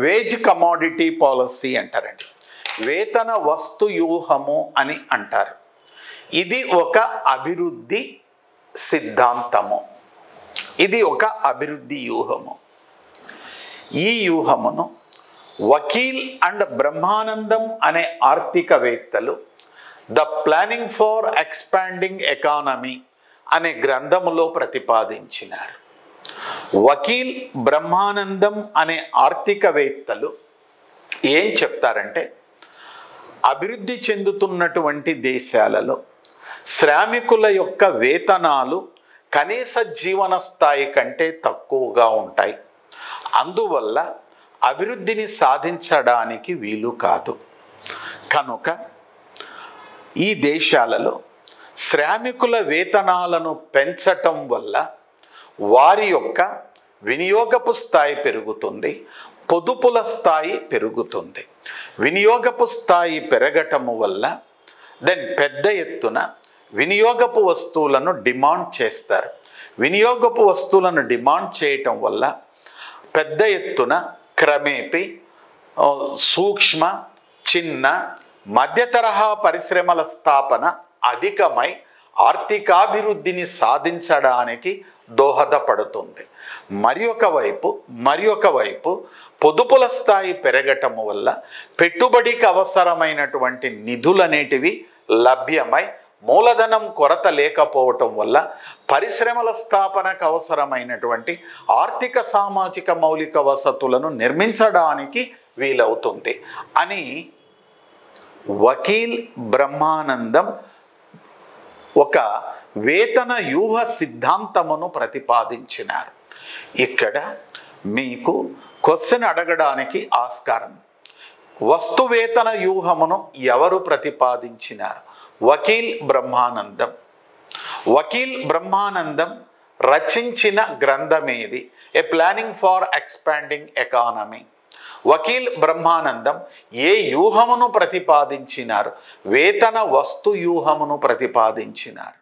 Veg commodity policy అంటారండి. వేతన వస్తు వ్యూహము అని అంటారు. ఇది ఒక అభివృద్ధి సిద్ధాంతము. ఇది ఒక అభివృద్ధి వ్యూహము. ఈ వ్యూహమును వకీల్ అండ్ బ్రహ్మానందం అనే ఆర్థికవేత్తలు the planning for expanding economy అనే గ్రంథములో ప్రతిపాదించినారు. వకీల్ బ్రహ్మానందం అనే ఆర్థికవేత్తలు ఏం చెప్తారంటే, అభివృద్ధి చెందుతున్నటువంటి దేశాలలో శ్రామికుల యొక్క వేతనాలు కనీస జీవన స్థాయి కంటే తక్కువగా ఉంటాయి. అందువల్ల అభివృద్ధిని సాధించడానికి వీలు కాదు. కనుక ఈ దేశాలలో శ్రామికుల వేతనాలను పెంచటం వల్ల వారి యొక్క వినియోగపు స్థాయి పెరుగుతుంది, పొదుపుల స్థాయి పెరుగుతుంది. వినియోగపు స్థాయి పెరగటము వల్ల పెద్ద ఎత్తున వినియోగపు వస్తువులను డిమాండ్ చేస్తారు. వినియోగపు వస్తువులను డిమాండ్ చేయటం వల్ల పెద్ద ఎత్తున క్రమేపీ సూక్ష్మ, చిన్న, మధ్య తరహా పరిశ్రమల స్థాపన అధికమై ఆర్థికాభివృద్ధిని సాధించడానికి దోహదపడుతుంది. మరి ఒక వైపు పొదుపుల స్థాయి పెరగటము వల్ల పెట్టుబడికి అవసరమైనటువంటి నిధులనేటివి లభ్యమై మూలధనం కొరత లేకపోవటం వల్ల పరిశ్రమల స్థాపనకు అవసరమైనటువంటి ఆర్థిక సామాజిక మౌలిక వసతులను నిర్మించడానికి వీలవుతుంది అని వకీల్ బ్రహ్మానందం ఒక వేతన వ్యూహ సిద్ధాంతమును ప్రతిపాదించినారు. ఇక్కడ మీకు క్వశ్చన్ అడగడానికి ఆస్కారం. వస్తు వేతన వ్యూహమును ఎవరు ప్రతిపాదించినారు? వకీల్ బ్రహ్మానందం. వకీల్ బ్రహ్మానందం రచించిన గ్రంథమేది? A planning for expanding economy. వకీల్ బ్రహ్మానందం ఏ వ్యూహమును ప్రతిపాదించినారు? వేతన వస్తు వ్యూహమును ప్రతిపాదించినారు.